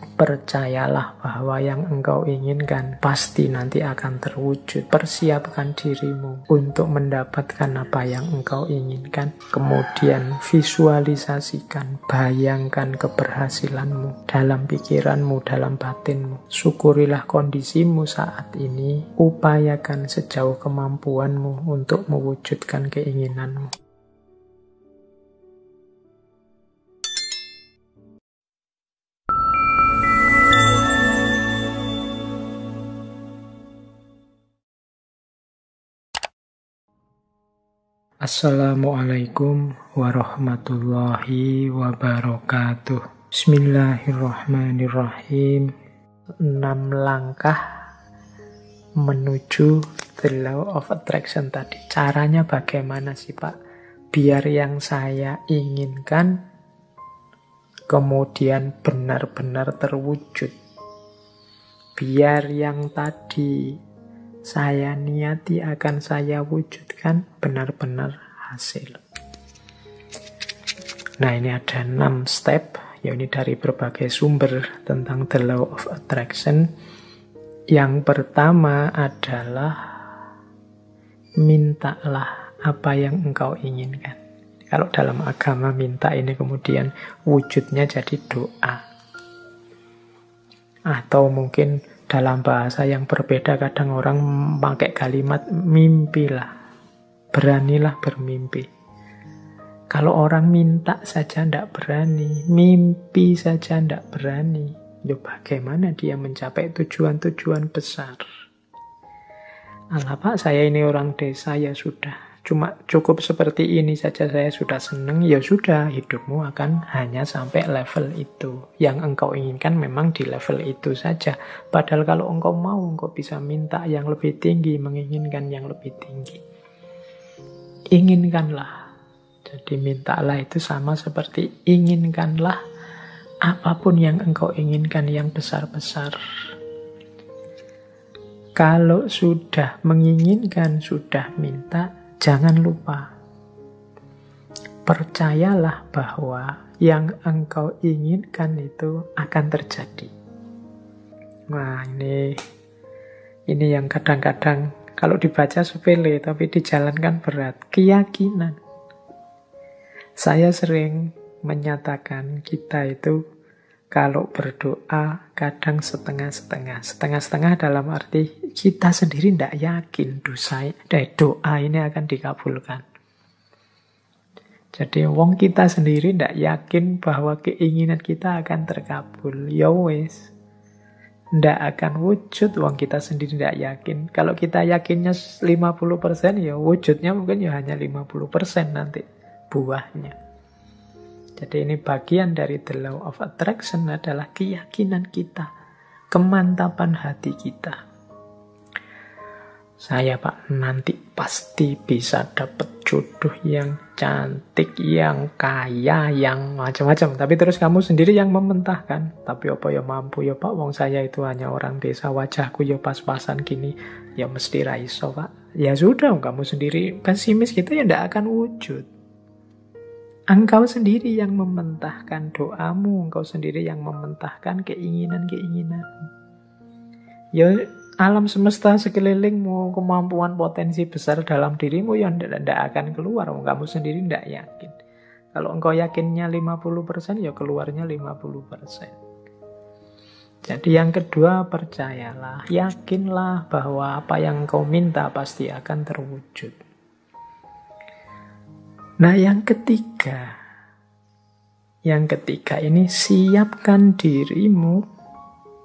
Percayalah bahwa yang engkau inginkan pasti nanti akan terwujud. Persiapkan dirimu untuk mendapatkan apa yang engkau inginkan. Kemudian visualisasikan, bayangkan keberhasilanmu dalam pikiranmu, dalam batinmu. Syukurilah kondisimu saat ini. Upayakan sejauh kemampuanmu untuk mewujudkan keinginanmu. Assalamualaikum warahmatullahi wabarakatuh. Bismillahirrahmanirrahim. 6 langkah menuju the law of attraction tadi. Caranya bagaimana sih Pak? Biar yang saya inginkan kemudian benar-benar terwujud. Biar yang tadi saya niati akan saya wujudkan benar-benar hasil. Nah, ini ada 6 step, ya ini dari berbagai sumber tentang the law of attraction. Yang pertama adalah mintalah apa yang engkau inginkan. Kalau dalam agama minta ini kemudian wujudnya jadi doa. Atau mungkin dalam bahasa yang berbeda, kadang orang pakai kalimat mimpilah, beranilah bermimpi. Kalau orang minta saja tidak berani, mimpi saja tidak berani, ya bagaimana dia mencapai tujuan-tujuan besar? Alah Pak, saya ini orang desa, ya sudah. Cuma cukup seperti ini saja saya sudah senang, ya sudah, hidupmu akan hanya sampai level itu. Yang engkau inginkan memang di level itu saja. Padahal kalau engkau mau, engkau bisa minta yang lebih tinggi, menginginkan yang lebih tinggi. Inginkanlah. Jadi mintalah itu sama seperti inginkanlah apapun yang engkau inginkan yang besar-besar. Kalau sudah menginginkan, sudah minta, jangan lupa, percayalah bahwa yang engkau inginkan itu akan terjadi. Nah, ini yang kadang-kadang kalau dibaca sepele, tapi dijalankan berat. Keyakinan. Saya sering menyatakan kita itu kalau berdoa kadang setengah-setengah. Setengah-setengah dalam arti kita sendiri tidak yakin doa ini akan dikabulkan. Jadi wong kita sendiri tidak yakin bahwa keinginan kita akan terkabul. Ya wes, tidak akan wujud wong kita sendiri tidak yakin. Kalau kita yakinnya 50%, ya wujudnya mungkin ya hanya 50% nanti buahnya. Jadi ini bagian dari the law of attraction adalah keyakinan kita, kemantapan hati kita. Saya Pak nanti pasti bisa dapat jodoh yang cantik, yang kaya, yang macam-macam. Tapi terus kamu sendiri yang mementahkan. Tapi apa ya mampu ya Pak, wong saya itu hanya orang desa, wajahku ya pas-pasan gini, ya mesti raiso Pak. Ya sudah, kamu sendiri pesimis gitu ya tidak akan wujud. Engkau sendiri yang mementahkan doamu, engkau sendiri yang mementahkan keinginan-keinginanmu. Ya alam semesta sekelilingmu, kemampuan potensi besar dalam dirimu yang tidak akan keluar. Kamu sendiri tidak yakin. Kalau engkau yakinnya 50%, ya keluarnya 50%. Jadi yang kedua, percayalah, yakinlah bahwa apa yang engkau minta pasti akan terwujud. Nah, yang ketiga ini siapkan dirimu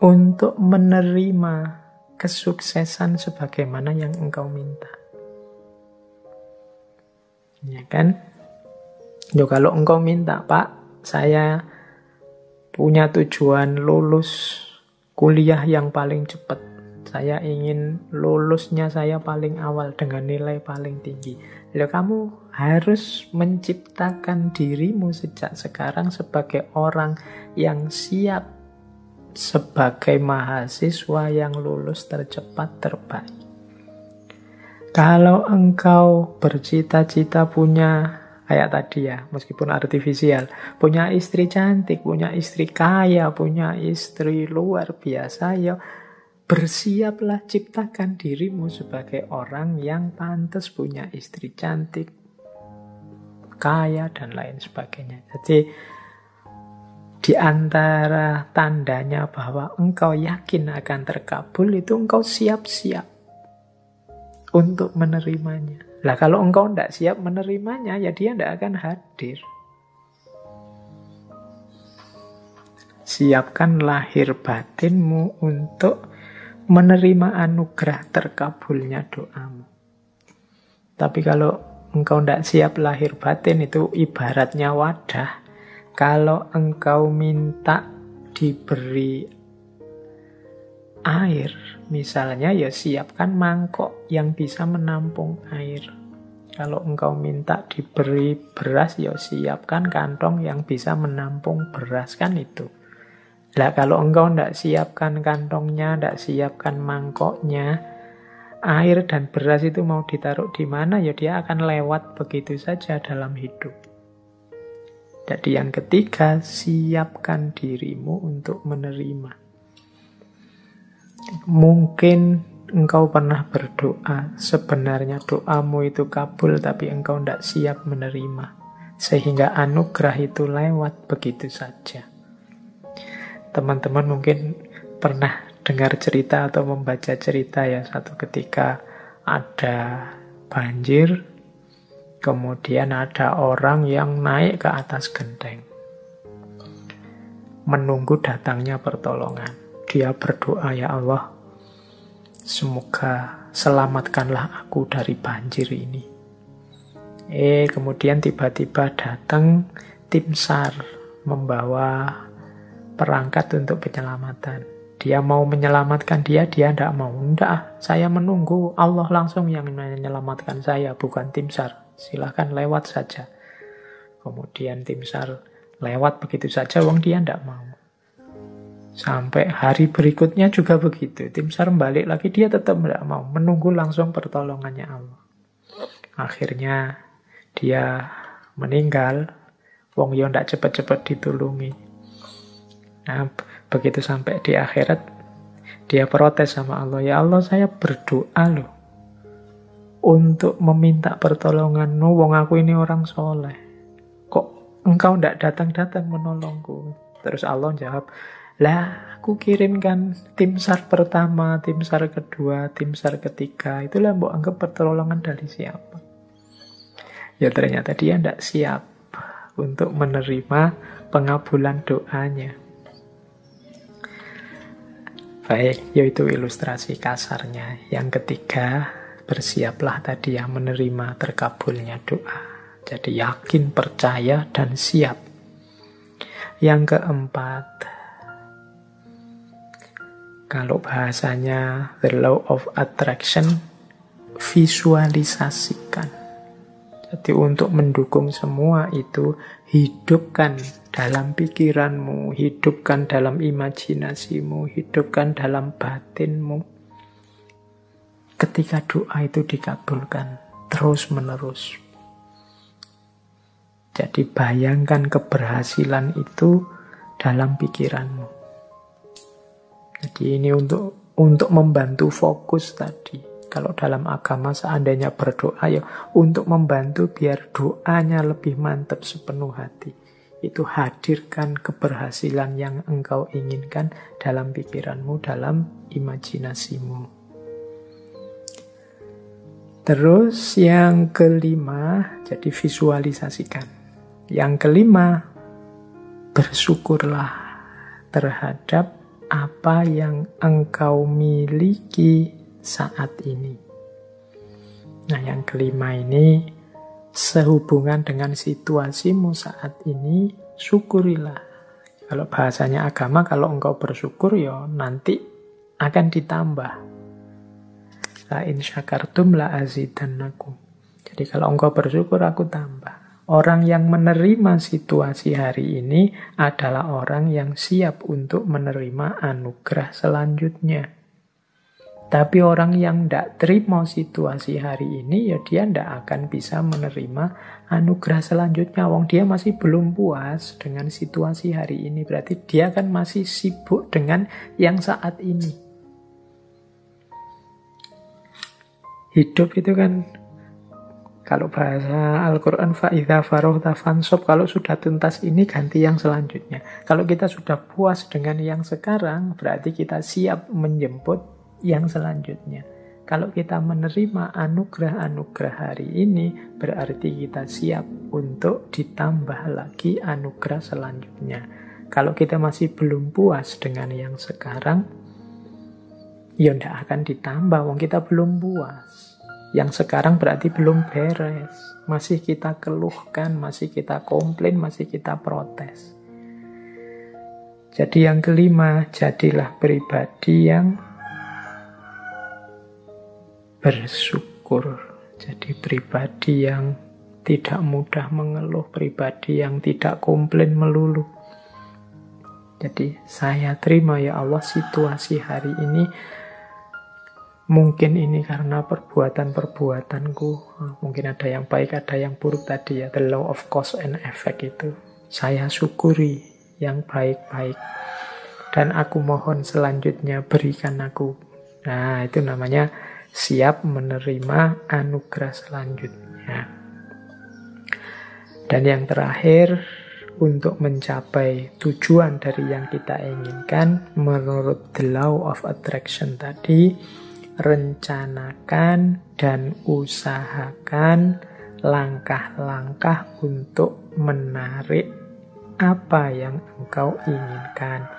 untuk menerima kesuksesan sebagaimana yang engkau minta. Ya kan? Yo kalau engkau minta, Pak, saya punya tujuan lulus kuliah yang paling cepat. Saya ingin lulusnya saya paling awal dengan nilai paling tinggi. Lalu kamu harus menciptakan dirimu sejak sekarang sebagai orang yang siap sebagai mahasiswa yang lulus tercepat terbaik. Kalau engkau bercita-cita punya Kayak tadi ya, meskipun artifisial. Punya istri cantik, punya istri kaya, punya istri luar biasa, ya bersiaplah ciptakan dirimu sebagai orang yang pantas punya istri cantik, kaya, dan lain sebagainya. Jadi, di antara tandanya bahwa engkau yakin akan terkabul, itu engkau siap-siap untuk menerimanya. Lah kalau engkau tidak siap menerimanya, ya dia tidak akan hadir. Siapkan lahir batinmu untuk menerima anugerah terkabulnya doamu. Tapi kalau engkau tidak siap lahir batin, itu ibaratnya wadah. Kalau engkau minta diberi air, misalnya, ya siapkan mangkok yang bisa menampung air. Kalau engkau minta diberi beras, ya siapkan kantong yang bisa menampung beras, kan itu. Lah kalau engkau tidak siapkan kantongnya, tidak siapkan mangkoknya, air dan beras itu mau ditaruh di mana, ya dia akan lewat begitu saja dalam hidup. Jadi yang ketiga, siapkan dirimu untuk menerima. Mungkin engkau pernah berdoa, sebenarnya doamu itu kabul, tapi engkau tidak siap menerima. Sehingga anugerah itu lewat begitu saja. Teman-teman mungkin pernah dengar cerita atau membaca cerita ya, satu ketika ada banjir, kemudian ada orang yang naik ke atas genteng, menunggu datangnya pertolongan. Dia berdoa, ya Allah, semoga selamatkanlah aku dari banjir ini. Kemudian tiba-tiba datang tim SAR membawa perangkat untuk penyelamatan. Dia mau menyelamatkan dia tidak mau. Tidak, saya menunggu. Allah langsung yang menyelamatkan saya, bukan tim SAR. Silahkan lewat saja. Kemudian tim SAR lewat begitu saja, wong dia tidak mau. Sampai hari berikutnya juga begitu. Tim SAR balik lagi, dia tetap tidak mau. Menunggu langsung pertolongannya Allah. Akhirnya dia meninggal. Wong yo tidak cepat-cepat ditulungi. Nah, begitu sampai di akhirat, dia protes sama Allah. Ya Allah, saya berdoa loh untuk meminta pertolongan-Mu. Wong aku ini orang soleh. Kok engkau tidak datang-datang menolongku? Terus Allah jawab, lah aku kirimkan tim SAR pertama, tim SAR kedua, tim SAR ketiga. Itulah mbok anggap pertolongan dari siapa? Ya ternyata dia tidak siap untuk menerima pengabulan doanya. Baik, yaitu ilustrasi kasarnya. Yang ketiga, bersiaplah tadi ya menerima terkabulnya doa. Jadi yakin, percaya, dan siap. Yang keempat, kalau bahasanya the law of attraction, visualisasikan. Jadi untuk mendukung semua itu, hidupkan dalam pikiranmu, hidupkan dalam imajinasimu, hidupkan dalam batinmu. Ketika doa itu dikabulkan terus menerus. Jadi bayangkan keberhasilan itu dalam pikiranmu. Jadi ini untuk membantu fokus tadi. Kalau dalam agama seandainya berdoa ya untuk membantu biar doanya lebih mantap sepenuh hati. Itu hadirkan keberhasilan yang engkau inginkan dalam pikiranmu, dalam imajinasimu. Terus yang kelima, jadi visualisasikan. Yang kelima, bersyukurlah terhadap apa yang engkau miliki saat ini. Nah, yang kelima ini sehubungan dengan situasimu saat ini, syukurilah. Kalau bahasanya agama, kalau engkau bersyukur ya nanti akan ditambah. La in syakartum la azidannakum. Jadi kalau engkau bersyukur, aku tambah. Orang yang menerima situasi hari ini adalah orang yang siap untuk menerima anugerah selanjutnya. Tapi orang yang tidak terima situasi hari ini, ya dia tidak akan bisa menerima anugerah selanjutnya. Wong dia masih belum puas dengan situasi hari ini. Berarti dia kan masih sibuk dengan yang saat ini. Hidup itu kan, kalau bahasa Al-Quran, fa'idha farohta fansob, kalau sudah tuntas ini ganti yang selanjutnya. Kalau kita sudah puas dengan yang sekarang, berarti kita siap menjemput yang selanjutnya. Kalau kita menerima anugerah-anugerah hari ini, berarti kita siap untuk ditambah lagi anugerah selanjutnya. Kalau kita masih belum puas dengan yang sekarang, ya tidak akan ditambah, wong kita belum puas. Yang sekarang berarti belum beres. Masih kita keluhkan, masih kita komplain, masih kita protes. Jadi yang kelima, jadilah pribadi yang bersyukur. Jadi pribadi yang tidak mudah mengeluh, pribadi yang tidak komplain melulu. Jadi saya terima ya Allah situasi hari ini. Mungkin ini karena perbuatan-perbuatanku. Mungkin ada yang baik, ada yang buruk tadi ya. The law of cause and effect itu. Saya syukuri yang baik-baik. Dan aku mohon selanjutnya berikan aku. Nah, itu namanya siap menerima anugerah selanjutnya. Dan yang terakhir, untuk mencapai tujuan dari yang kita inginkan, menurut the law of attraction tadi, rencanakan dan usahakan langkah-langkah untuk menarik apa yang engkau inginkan.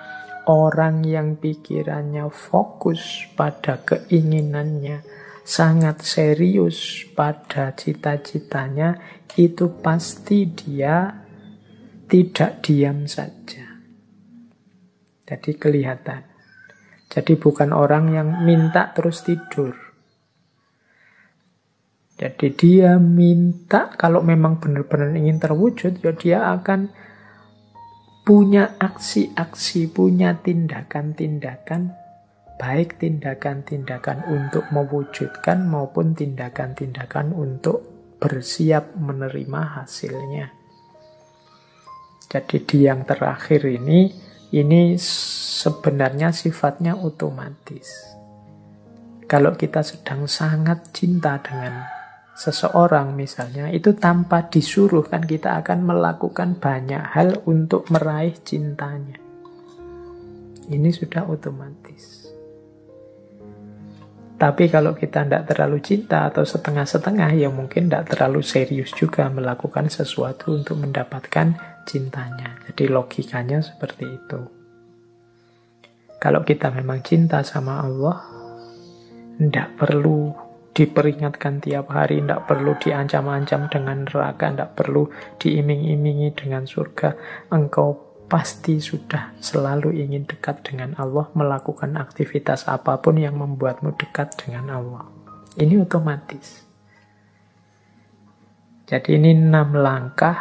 Orang yang pikirannya fokus pada keinginannya, sangat serius pada cita-citanya, itu pasti dia tidak diam saja. Jadi kelihatan. Jadi bukan orang yang minta terus tidur. Jadi dia minta, kalau memang benar-benar ingin terwujud, ya dia akan punya aksi-aksi, punya tindakan-tindakan, baik tindakan-tindakan untuk mewujudkan maupun tindakan-tindakan untuk bersiap menerima hasilnya. Jadi di yang terakhir ini sebenarnya sifatnya otomatis. Kalau kita sedang sangat cinta dengan seseorang misalnya, itu tanpa disuruh kan kita akan melakukan banyak hal untuk meraih cintanya. Ini sudah otomatis. Tapi kalau kita tidak terlalu cinta atau setengah-setengah, ya mungkin tidak terlalu serius juga melakukan sesuatu untuk mendapatkan cintanya. Jadi logikanya seperti itu. Kalau kita memang cinta sama Allah, tidak perlu diperingatkan tiap hari, tidak perlu diancam-ancam dengan neraka, tidak perlu diiming-imingi dengan surga. Engkau pasti sudah selalu ingin dekat dengan Allah, melakukan aktivitas apapun yang membuatmu dekat dengan Allah. Ini otomatis. Jadi ini 6 langkah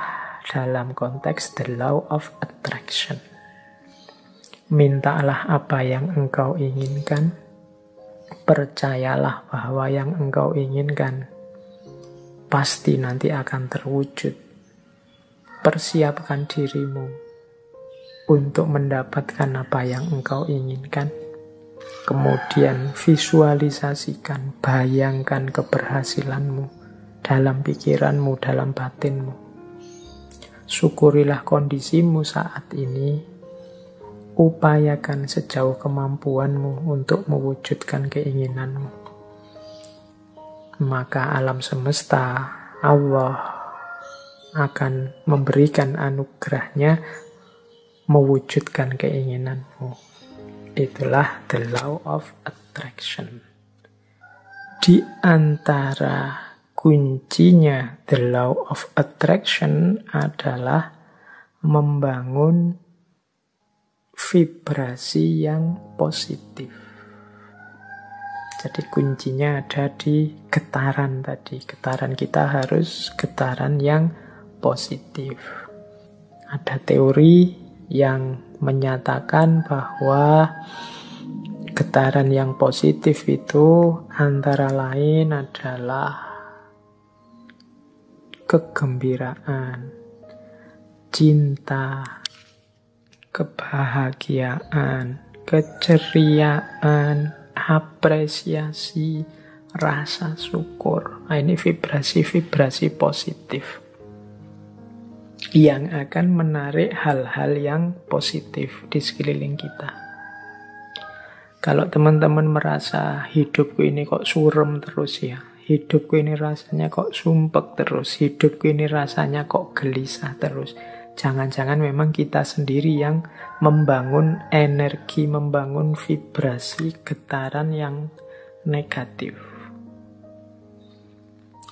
dalam konteks the law of attraction. Mintalah apa yang engkau inginkan. Percayalah bahwa yang engkau inginkan pasti nanti akan terwujud. Persiapkan dirimu untuk mendapatkan apa yang engkau inginkan. Kemudian visualisasikan, bayangkan keberhasilanmu dalam pikiranmu, dalam batinmu. Syukurilah kondisimu saat ini. Upayakan sejauh kemampuanmu untuk mewujudkan keinginanmu. Maka alam semesta, Allah akan memberikan anugerahnya mewujudkan keinginanmu. Itulah the law of attraction. Di antara kuncinya the law of attraction adalah membangun vibrasi yang positif. Jadi kuncinya ada di getaran tadi. Getaran kita harus getaran yang positif. Ada teori yang menyatakan bahwa Getaran yang positif itu antara lain adalah kegembiraan, cinta, kebahagiaan, keceriaan, apresiasi, rasa syukur. Nah, ini vibrasi-vibrasi positif yang akan menarik hal-hal yang positif di sekeliling kita. Kalau teman-teman merasa hidupku ini kok surem terus ya, hidupku ini rasanya kok sumpek terus, hidupku ini rasanya kok gelisah terus, jangan-jangan memang kita sendiri yang membangun energi, membangun vibrasi getaran yang negatif.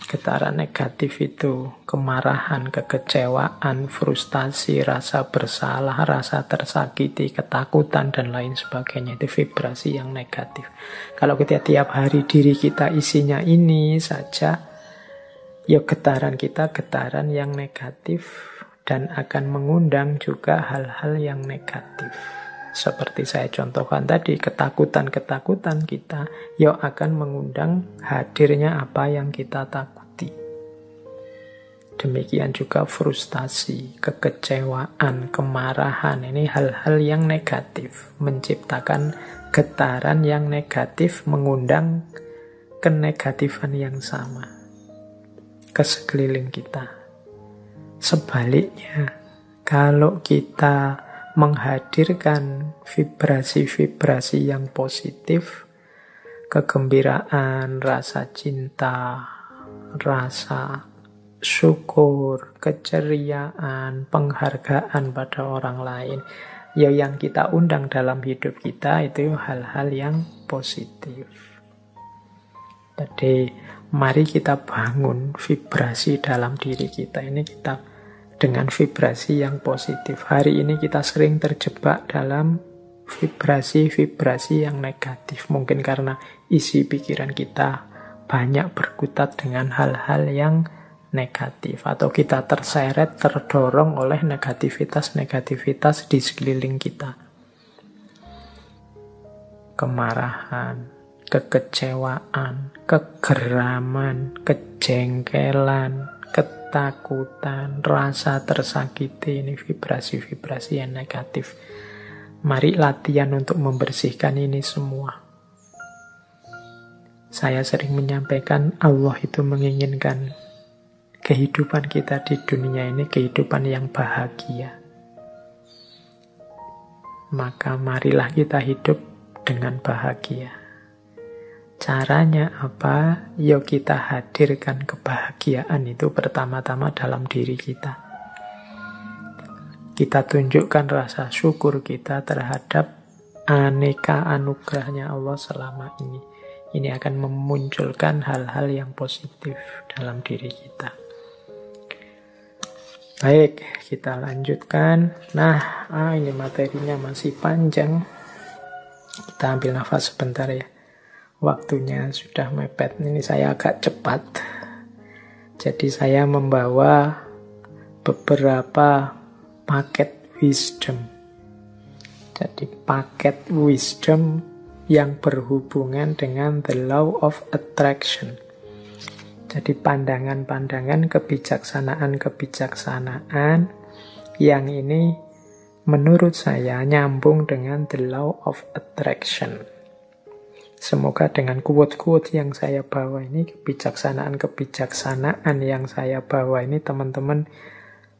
Getaran negatif itu kemarahan, kekecewaan, frustasi, rasa bersalah, rasa tersakiti, ketakutan, dan lain sebagainya. Itu vibrasi yang negatif. Kalau kita tiap hari diri kita isinya ini saja, ya getaran kita getaran yang negatif dan akan mengundang juga hal-hal yang negatif. Seperti saya contohkan tadi, ketakutan-ketakutan kita ya akan mengundang hadirnya apa yang kita takuti. Demikian juga frustasi, kekecewaan, kemarahan. Ini hal-hal yang negatif, menciptakan getaran yang negatif, mengundang kenegatifan yang sama ke sekeliling kita. Sebaliknya, kalau kita menghadirkan vibrasi-vibrasi yang positif, kegembiraan, rasa cinta, rasa syukur, keceriaan, penghargaan pada orang lain, ya yang kita undang dalam hidup kita itu hal-hal yang positif. Jadi mari kita bangun vibrasi dalam diri kita ini, kita dengan vibrasi yang positif. Hari ini kita sering terjebak dalam vibrasi-vibrasi yang negatif. Mungkin karena isi pikiran kita banyak berkutat dengan hal-hal yang negatif. Atau kita terseret, terdorong oleh negativitas-negativitas di sekeliling kita. Kemarahan, kekecewaan, kegeraman, kejengkelan, ketakutan, rasa tersakiti, ini vibrasi-vibrasi yang negatif. Mari latihan untuk membersihkan ini semua. Saya sering menyampaikan Allah itu menginginkan kehidupan kita di dunia ini kehidupan yang bahagia. Maka marilah kita hidup dengan bahagia. Caranya apa? Yuk kita hadirkan kebahagiaan itu pertama-tama dalam diri kita. Kita tunjukkan rasa syukur kita terhadap aneka anugerahnya Allah selama ini. Ini akan memunculkan hal-hal yang positif dalam diri kita. Baik, kita lanjutkan. Nah, ini materinya masih panjang. Kita ambil nafas sebentar ya. Waktunya sudah mepet. Ini saya agak cepat. Jadi saya membawa beberapa paket wisdom. Jadi paket wisdom yang berhubungan dengan the law of attraction. Jadi pandangan-pandangan kebijaksanaan-kebijaksanaan yang ini menurut saya nyambung dengan the law of attraction. Semoga dengan quote-quote yang saya bawa ini, kebijaksanaan-kebijaksanaan yang saya bawa ini, teman-teman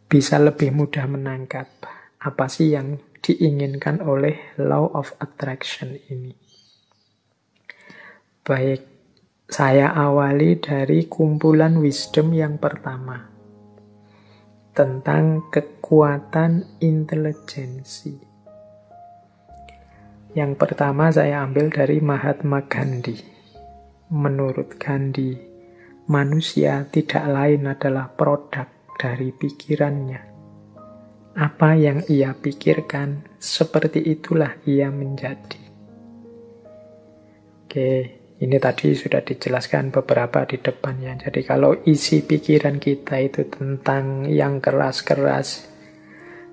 bisa lebih mudah menangkap apa sih yang diinginkan oleh law of attraction ini. Baik, saya awali dari kumpulan wisdom yang pertama, tentang kekuatan intelijensi. Yang pertama saya ambil dari Mahatma Gandhi. Menurut Gandhi, manusia tidak lain adalah produk dari pikirannya. Apa yang ia pikirkan, seperti itulah ia menjadi. Oke, ini tadi sudah dijelaskan beberapa di depannya. Jadi kalau isi pikiran kita itu tentang yang keras-keras,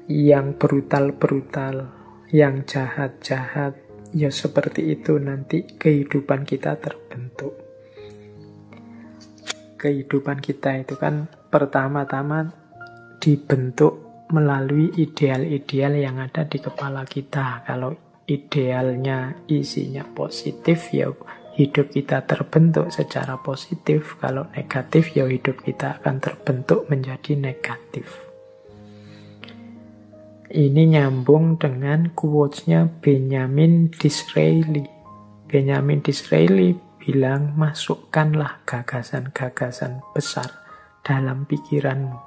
yang brutal-brutal, yang jahat-jahat, ya seperti itu nanti kehidupan kita terbentuk. Kehidupan kita itu kan pertama-tama dibentuk melalui ideal-ideal yang ada di kepala kita. Kalau idealnya isinya positif, ya hidup kita terbentuk secara positif. Kalau negatif, ya hidup kita akan terbentuk menjadi negatif. Ini nyambung dengan quotes-nya Benjamin Disraeli. Benjamin Disraeli bilang, masukkanlah gagasan-gagasan besar dalam pikiranmu.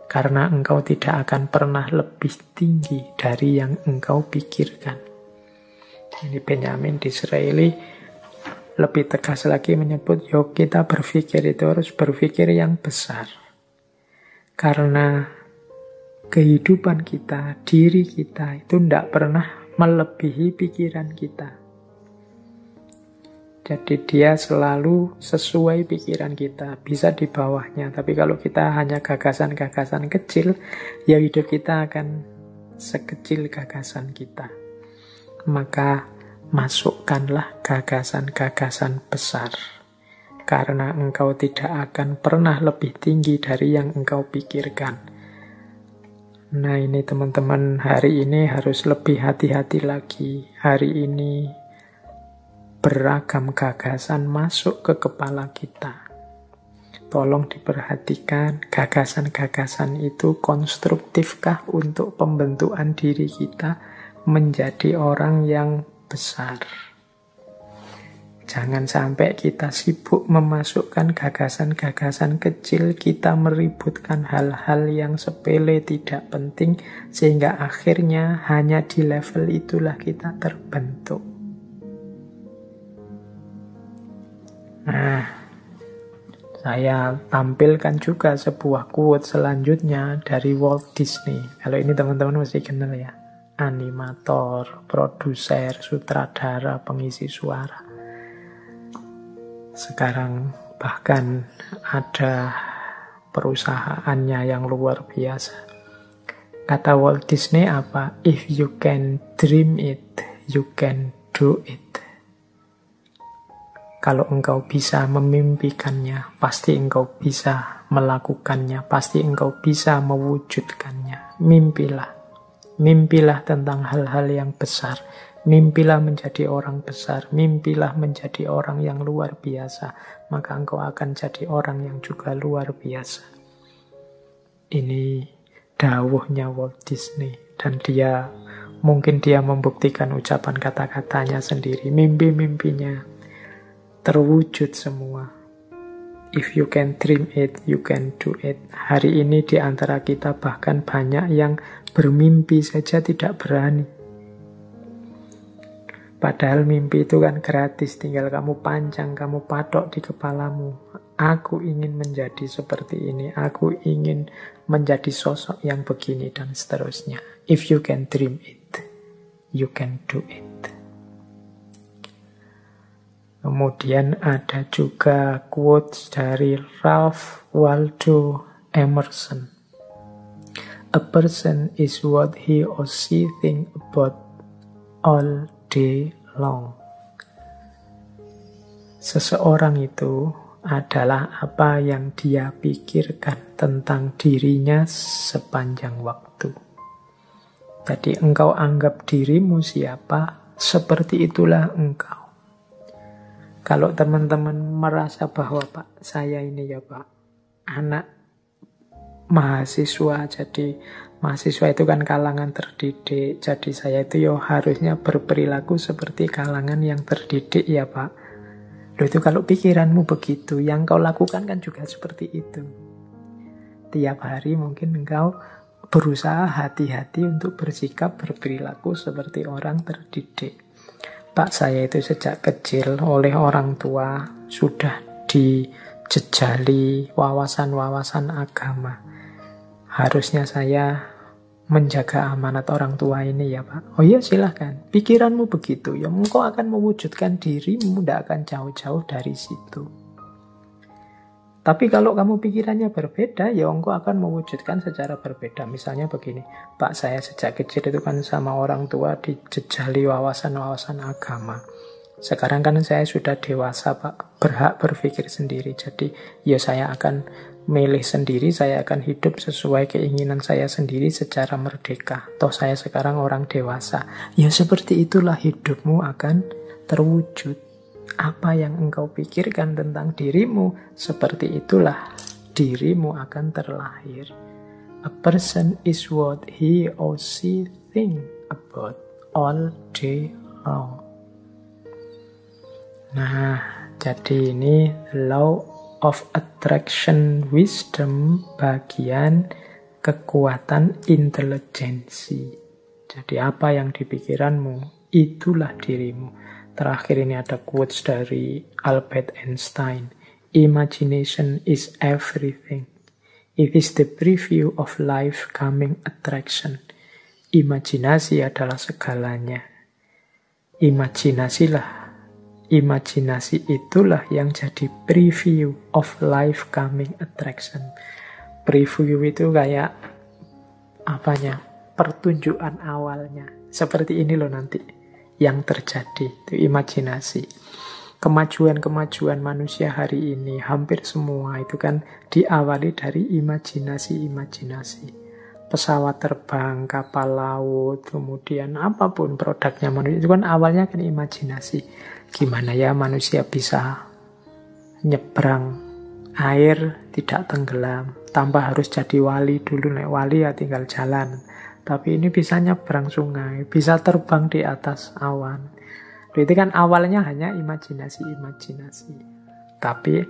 Karena engkau tidak akan pernah lebih tinggi dari yang engkau pikirkan. Ini Benjamin Disraeli lebih tegas lagi menyebut, yuk kita berpikir itu harus berpikir yang besar. Karena kehidupan kita, diri kita itu tidak pernah melebihi pikiran kita. Jadi dia selalu sesuai pikiran kita, bisa di bawahnya. Tapi kalau kita hanya gagasan-gagasan kecil, ya hidup kita akan sekecil gagasan kita. Maka masukkanlah gagasan-gagasan besar. Karena engkau tidak akan pernah lebih tinggi dari yang engkau pikirkan. Nah ini teman-teman, hari ini harus lebih hati-hati lagi. Hari ini beragam gagasan masuk ke kepala kita. Tolong diperhatikan, gagasan-gagasan itu konstruktifkah untuk pembentukan diri kita menjadi orang yang besar. Jangan sampai kita sibuk memasukkan gagasan-gagasan kecil, kita meributkan hal-hal yang sepele tidak penting, sehingga akhirnya hanya di level itulah kita terbentuk. Nah, saya tampilkan juga sebuah quote selanjutnya dari Walt Disney. Kalau ini teman-teman mesti kenal ya. Animator, produser, sutradara, pengisi suara. Sekarang bahkan ada perusahaannya yang luar biasa. Kata Walt Disney apa? If you can dream it, you can do it. Kalau engkau bisa memimpikannya, pasti engkau bisa melakukannya, pasti engkau bisa mewujudkannya. Mimpilah. Mimpilah tentang hal-hal yang besar. Mimpilah menjadi orang besar. Mimpilah menjadi orang yang luar biasa. Maka engkau akan jadi orang yang juga luar biasa. Ini dawuhnya Walt Disney. Dan mungkin dia membuktikan ucapan kata-katanya sendiri. Mimpi-mimpinya terwujud semua. If you can dream it, you can do it. Hari ini di antara kita bahkan banyak yang bermimpi saja tidak berani. Padahal mimpi itu kan gratis, tinggal kamu pancang, kamu patok di kepalamu. Aku ingin menjadi seperti ini, aku ingin menjadi sosok yang begini, dan seterusnya. If you can dream it, you can do it. Kemudian ada juga quotes dari Ralph Waldo Emerson. A person is what he or she think about all day long. Seseorang itu adalah apa yang dia pikirkan tentang dirinya sepanjang waktu. Jadi engkau anggap dirimu siapa, seperti itulah engkau. Kalau teman-teman merasa bahwa Pak, saya ini ya Pak, anak mahasiswa, jadi mahasiswa itu kan kalangan terdidik, jadi saya itu harusnya berperilaku seperti kalangan yang terdidik ya Pak. Loh itu kalau pikiranmu begitu, yang kau lakukan kan juga seperti itu. Tiap hari mungkin engkau berusaha hati-hati untuk bersikap, berperilaku seperti orang terdidik. Pak, saya itu sejak kecil oleh orang tua sudah dijejali wawasan-wawasan agama. Harusnya saya menjaga amanat orang tua ini ya Pak. Oh iya silahkan, pikiranmu begitu, ya engkau akan mewujudkan dirimu, tidak akan jauh-jauh dari situ. Tapi kalau kamu pikirannya berbeda, ya engkau akan mewujudkan secara berbeda. Misalnya begini, Pak, saya sejak kecil itu kan sama orang tua dijejali wawasan-wawasan agama. Sekarang kan saya sudah dewasa, Pak, berhak berpikir sendiri. Jadi ya saya akan milih sendiri, saya akan hidup sesuai keinginan saya sendiri secara merdeka. Toh saya sekarang orang dewasa. Ya seperti itulah hidupmu akan terwujud. Apa yang engkau pikirkan tentang dirimu, seperti itulah dirimu akan terlahir. A person is what he or she think about all day long. Nah, jadi ini law of attraction wisdom bagian kekuatan intelijensi. Jadi apa yang dipikiranmu, itulah dirimu. Terakhir ini ada quotes dari Albert Einstein. Imagination is everything. It is the preview of life coming attraction. Imajinasi adalah segalanya. Imajinasi itulah yang jadi preview of life coming attraction. Preview itu kayak pertunjukan awalnya. Seperti ini loh nanti yang terjadi, itu imajinasi. Kemajuan-kemajuan manusia hari ini, hampir semua itu kan diawali dari imajinasi-imajinasi. Pesawat terbang, kapal laut, kemudian apapun produknya manusia, itu kan awalnya kan imajinasi. Gimana ya manusia bisa nyebrang air tidak tenggelam, tanpa harus jadi wali dulu. Nek wali ya tinggal jalan. Tapi ini bisa nyebrang sungai, bisa terbang di atas awan. Itu kan awalnya hanya imajinasi-imajinasi. Tapi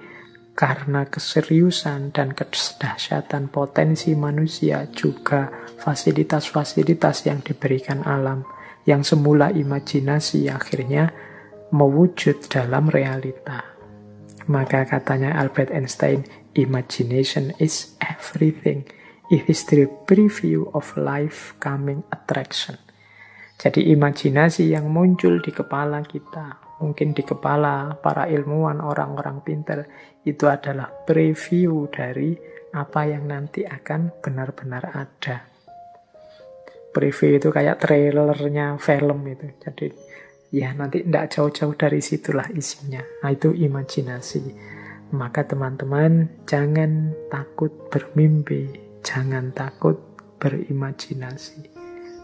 karena keseriusan dan kedahsyatan potensi manusia, juga fasilitas-fasilitas yang diberikan alam, yang semula imajinasi akhirnya mewujud dalam realita. Maka katanya Albert Einstein, imagination is everything. It is the preview of life coming attraction. Jadi imajinasi yang muncul di kepala kita, mungkin di kepala para ilmuwan, orang-orang pintar, itu adalah preview dari apa yang nanti akan benar-benar ada. Preview itu kayak trailernya film itu. Jadi ya nanti tidak jauh-jauh dari situlah isinya. Nah, itu imajinasi. Maka teman-teman jangan takut bermimpi. Jangan takut berimajinasi.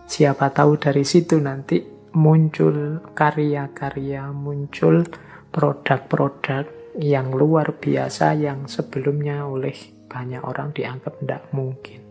Siapa tahu dari situ nanti muncul karya-karya, muncul produk-produk yang luar biasa yang sebelumnya oleh banyak orang dianggap tidak mungkin.